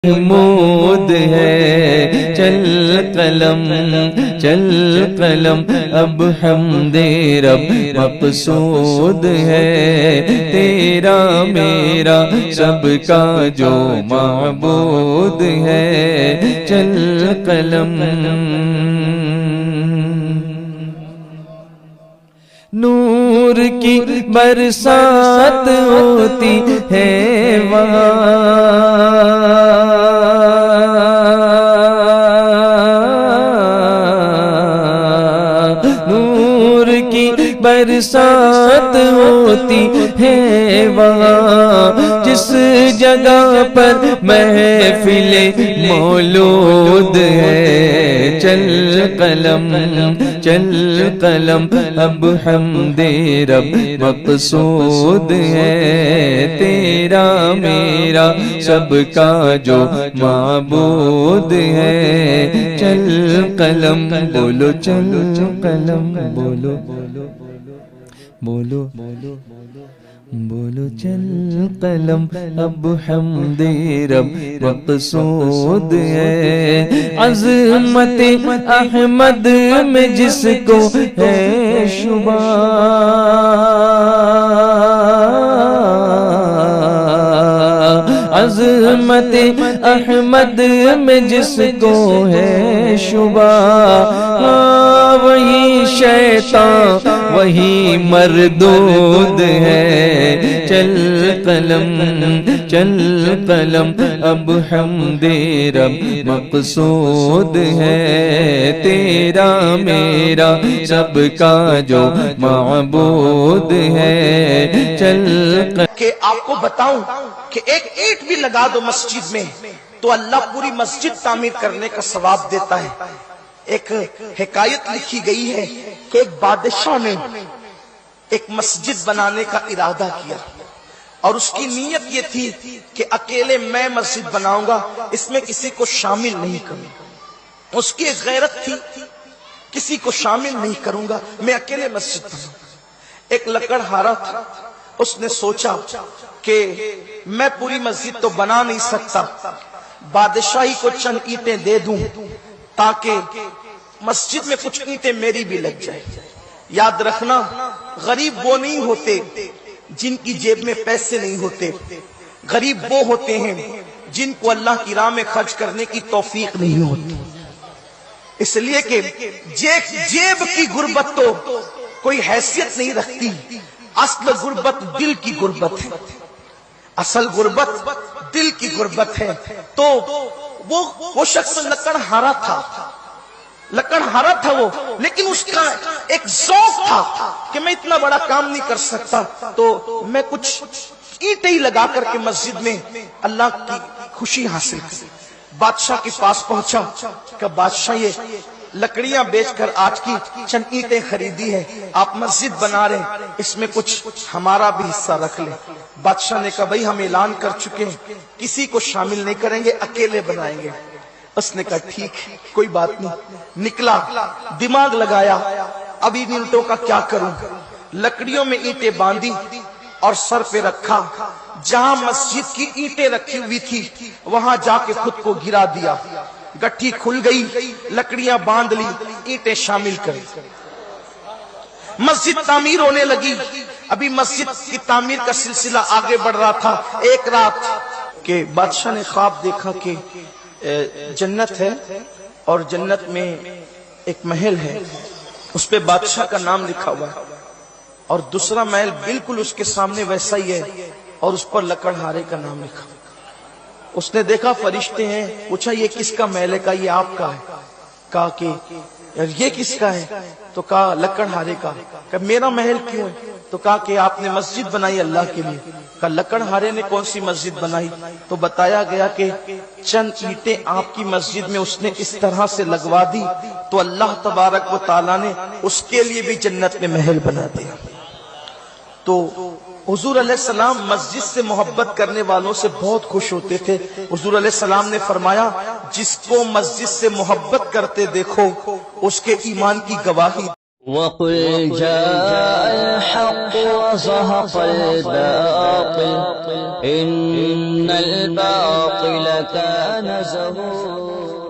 محمود ہے، چل قلم اب حمد رب مقصود ہے، تیرا میرا سب کا جو معبود ہے، چل قلم۔ نور کی برسات ہوتی ہے وہاں، نور کی برسات ہوتی ہے وہاں، جس جگہ پر محفل مولود ہے، چل قلم اب حمد رب مقصود ہے، تیرا میرا سب کا جو معبود ہے، چل قلم بولو، چل قلم بولو بولو بولو، چل قلم اب حمد رب مقصود ہے، عظمت احمد میں جس کو ہے شبہ، عظمت احمد میں جس کو ہے شبہ، وہی شیطان وہی مردود ہے، چل قلم اب حمد رب مقصود ہے، تیرا میرا سب کا جو معبود ہے، چل قلم۔ کہ آپ کو بتاؤں کہ ایک اینٹ بھی لگا دو مسجد میں تو اللہ پوری مسجد تعمیر کرنے کا ثواب دیتا ہے۔ ایک حکایت لکھی گئی ہے کہ ایک بادشاہ نے ایک مسجد بنانے کا ارادہ کیا، اور اس کی نیت یہ تھی کہ اکیلے میں مسجد بناؤں گا، اس میں کسی کو شامل نہیں کروں گا۔ اس کی ایک غیرت تھی، کسی کو شامل نہیں کروں گا، میں اکیلے مسجد بناؤں گا۔ ایک لکڑہارا تھا، اس نے سوچا کہ میں پوری مسجد تو بنا نہیں سکتا، بادشاہی کو چند اینٹیں دے دوں تاکہ مسجد میں کچھ اینٹیں میری بھی لگ جائے۔ یاد رکھنا، غریب وہ نہیں ہوتے جن کی جیب میں پیسے نہیں ہوتے، غریب وہ ہوتے ہیں جن کو اللہ کی راہ میں خرچ کرنے کی توفیق نہیں ہوتی۔ اس لیے کہ جیب کی غربت تو کوئی حیثیت نہیں رکھتی، اصل غربت دل کی غربت ہے، اصل غربت دل کی غربت ہے۔ تو وہ شخص لکڑہارا تھا وہ، لیکن اس کا ایک ذوق تھا کہ میں اتنا بڑا کام نہیں کر سکتا، تو میں کچھ اینٹیں ہی لگا کر کے مسجد میں اللہ کی خوشی حاصل کروں۔ بادشاہ کے پاس پہنچا کہ بادشاہ یہ لکڑیاں بیچ کر آج کی چند اینٹیں خریدی ہے، آپ مسجد بنا رہے ہیں، اس میں کچھ ہمارا بھی حصہ رکھ لیں۔ بادشاہ نے کہا بھائی ہم اعلان کر چکے ہیں، کسی کو شامل نہیں کریں گے، اکیلے بنائیں گے۔ اس نے کہا ٹھیک ہے، کوئی بات نہیں۔ نکلا، دماغ لگایا، اب ان اینٹوں کا کیا کروں؟ لکڑیوں میں اینٹیں باندھی اور سر پہ رکھا، جہاں مسجد کی اینٹیں رکھی ہوئی تھی وہاں جا کے خود کو گرا دیا، گٹھی کھل گئی، لکڑیاں باندھ لی، اینٹیں شامل کری، مسجد تعمیر ہونے لگی۔ ابھی مسجد کی تعمیر کا سلسلہ آگے بڑھ رہا تھا۔ ایک رات کہ بادشاہ نے خواب دیکھا کہ جنت ہے اور جنت میں ایک محل ہے، اس پہ بادشاہ کا نام لکھا ہوا ہے، اور دوسرا محل بالکل اس کے سامنے ویسا ہی ہے اور اس پر لکڑہارے کا نام لکھا۔ اس نے دیکھا فرشتے ہیں، پوچھا یہ کس کا محل ہے؟ کہا یہ آپ کا ہے۔ کہا کہ یہ کس کا ہے؟ تو کہا لکڑہارے کا۔ کہا میرا محل کیوں ہے؟ تو کہا کہ آپ نے مسجد بنائی اللہ کے لیے۔ کہا لکڑہارے نے کون سی مسجد بنائی؟ تو بتایا گیا کہ چند اینٹیں آپ کی مسجد میں اس نے اس طرح سے لگوا دی تو اللہ تبارک و تعالیٰ نے اس کے لیے بھی جنت میں محل بنا دیا۔ تو حضور علیہ السلام مسجد سے محبت کرنے والوں سے بہت خوش ہوتے تھے۔ حضور علیہ السلام نے فرمایا جس کو مسجد سے محبت کرتے دیکھو اس کے ایمان کی گواہی وقل جاء الحق وزهق الباطل إن الباطل كان زهوقا